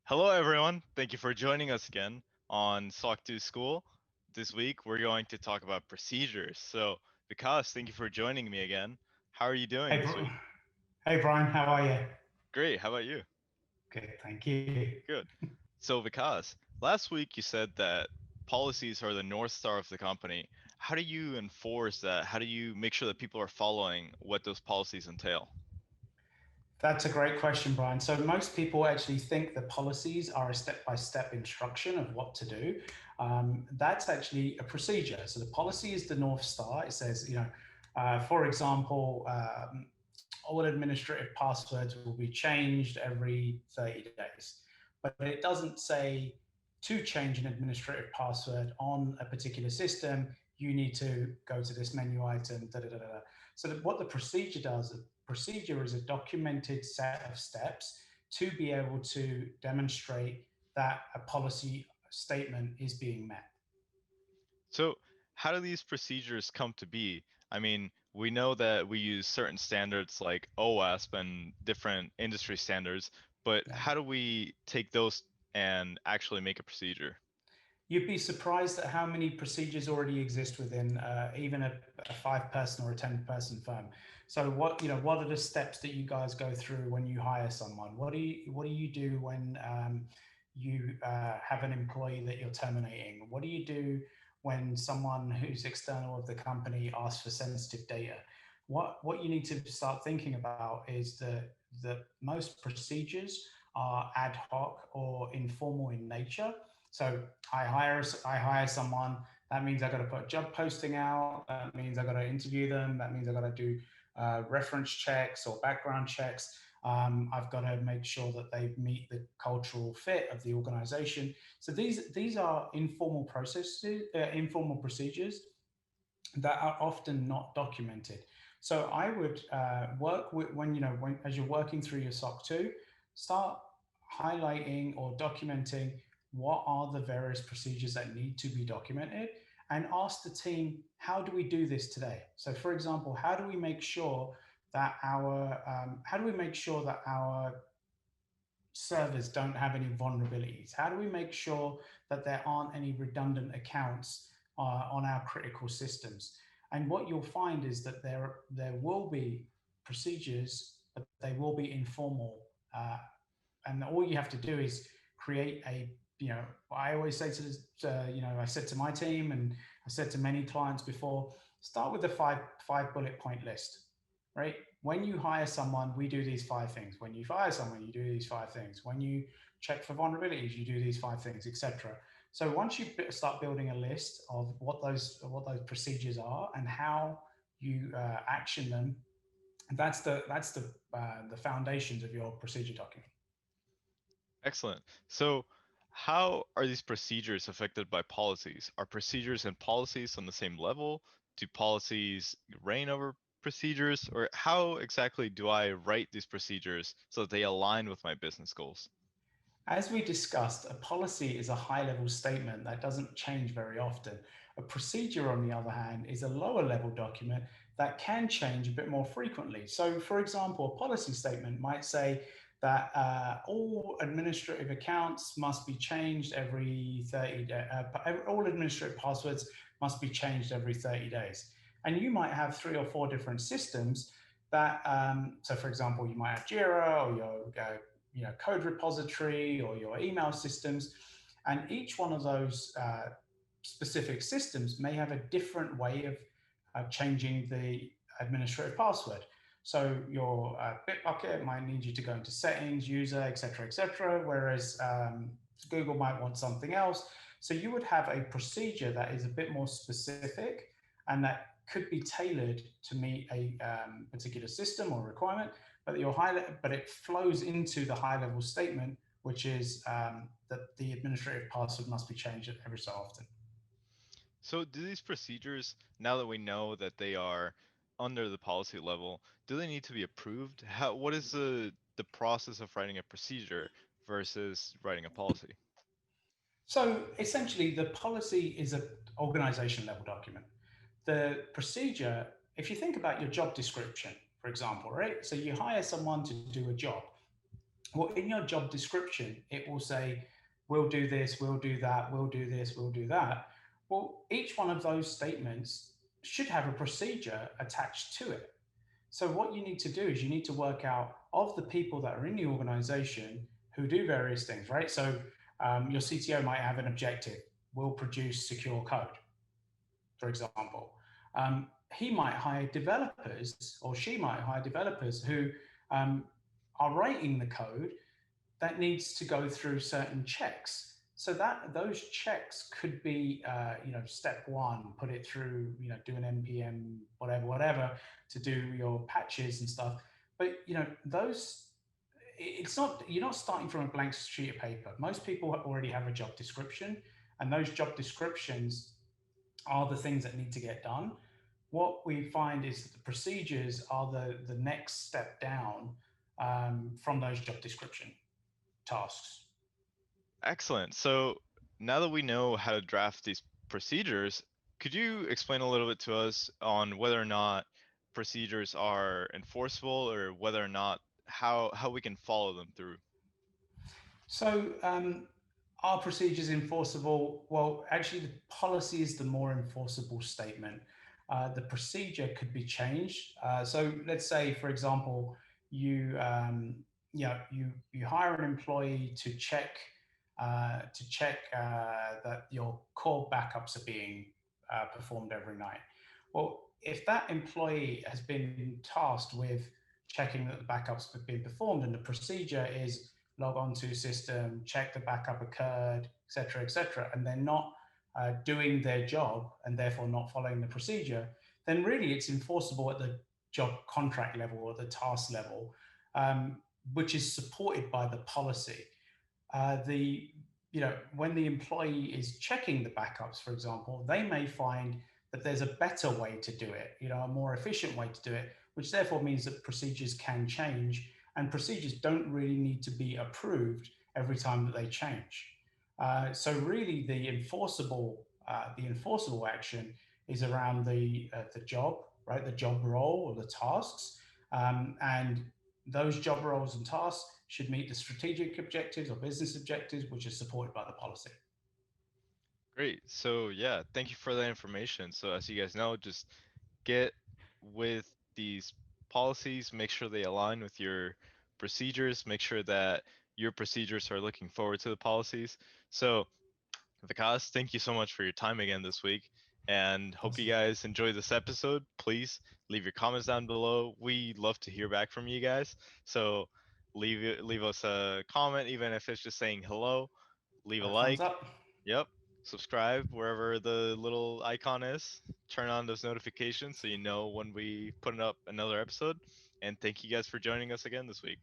Hello, everyone. Thank you for joining us again on SOC 2 School. This week, we're going to talk about procedures. So, Vikas, thank you for joining me again. How are you doing Hey, this week? hey Brian, how are you? Great. How about you? Good, thank you. Good. So, Vikas, last week you said that policies are the North Star of the company. How do you enforce that? How do you make sure that people are following what those policies entail? That's a great question, Brian. So most people actually think the policies are a step-by-step instruction of what to do. That's actually a procedure. So the policy is the North Star. It says, for example, all administrative passwords will be changed every 30 days. But it doesn't say to change an administrative password on a particular system, you need to go to this menu item, da da da da. So what the procedure does, the procedure is a documented set of steps to be able to demonstrate that a policy statement is being met. So, how do these procedures come to be? I mean, we know that we use certain standards like OWASP and different industry standards, but Yeah. how do we take those and actually make a procedure? You'd be surprised at how many procedures already exist within even a 5-person or a 10-person firm. So what are the steps that you guys go through when you hire someone? What do you do when you have an employee that you're terminating? What do you do when someone who's external of the company asks for sensitive data? What you need to start thinking about is that most procedures are ad hoc or informal in nature. So I hire someone. That means I got to put a job posting out. That means I got to interview them. That means I got to do reference checks or background checks. I've got to make sure that they meet the cultural fit of the organization. So these are informal processes, informal procedures that are often not documented. So I would work with when as you're working through your SOC 2, start highlighting or documenting what are the various procedures that need to be documented and ask the team, how do we do this today? So for example, how do we make sure that our servers don't have any vulnerabilities? How do we make sure that there aren't any redundant accounts on our critical systems? And what you'll find is that there will be procedures, but they will be informal. And all you have to do is create I always say to this, I said to my team and I said to many clients before, start with the five bullet point list, right? When you hire someone, we do these 5 things. When you fire someone, you do these 5 things. When you check for vulnerabilities, you do these 5 things, etc. So once you start building a list of what those procedures are and how you action them, that's the foundations of your procedure document. Excellent. So, how are these procedures affected by policies? Are procedures and policies on the same level? Do policies reign over procedures? Or how exactly do I write these procedures so that they align with my business goals? As we discussed, a policy is a high-level statement that doesn't change very often. A procedure, on the other hand, is a lower-level document that can change a bit more frequently. So, for example, a policy statement might say that all administrative accounts must be changed every 30 days, all administrative passwords must be changed every 30 days. And you might have 3 or 4 different systems that, so for example, you might have Jira or your code repository or your email systems, and each one of those specific systems may have a different way of changing the administrative password. So your Bitbucket might need you to go into settings, user, etc., whereas Google might want something else. So you would have a procedure that is a bit more specific and that could be tailored to meet a particular system or requirement, but it flows into the high level statement, which is that the administrative password must be changed every so often. So, do these procedures, now that we know that they are under the policy level, do they need to be approved? What is the process of writing a procedure versus writing a policy? So essentially, the policy is an organization level document. The procedure, if you think about your job description, for example, right? So you hire someone to do a job. Well, in your job description, it will say, we'll do this, we'll do that, we'll do this, we'll do that. Well, each one of those statements should have a procedure attached to it. So, what you need to do is you need to work out of the people that are in the organization who do various things, right? So, your CTO might have an objective, will produce secure code, for example. He might hire developers, or she might hire developers who um, are writing the code that needs to go through certain checks. So that those checks could be, step one, put it through, do an npm, whatever, to do your patches and stuff. But those, it's not, you're not starting from a blank sheet of paper. Most people already have a job description, and those job descriptions are the things that need to get done. What we find is that the procedures are the next step down from those job description tasks. Excellent. So now that we know how to draft these procedures, could you explain a little bit to us on whether or not procedures are enforceable, or whether or not how we can follow them through? So, are procedures enforceable? Well, actually, the policy is the more enforceable statement. The procedure could be changed. So, let's say, for example, you you hire an employee to check that your core backups are being performed every night. Well, if that employee has been tasked with checking that the backups have been performed, and the procedure is log on to system, check the backup occurred, et cetera, and they're not doing their job and therefore not following the procedure, then really it's enforceable at the job contract level or the task level, which is supported by the policy. The when the employee is checking the backups, for example, they may find that there's a better way to do it, a more efficient way to do it, which therefore means that procedures can change, and procedures don't really need to be approved every time that they change. So really, the enforceable action is around the job, right? The job role or the tasks, and those job roles and tasks should meet the strategic objectives or business objectives, which is supported by the policy. Great. So yeah, thank you for that information. So as you guys know, just get with these policies, make sure they align with your procedures, make sure that your procedures are looking forward to the policies. So Vikas, thank you so much for your time again this week, and hope you Awesome. guys enjoy this episode. Please leave your comments down below. We love to hear back from you guys. So leave us a comment, even if it's just saying hello. Leave a Or a thumbs like. up. Yep. Subscribe wherever the little icon is. Turn on those notifications so you know when we put up another episode. And thank you guys for joining us again this week.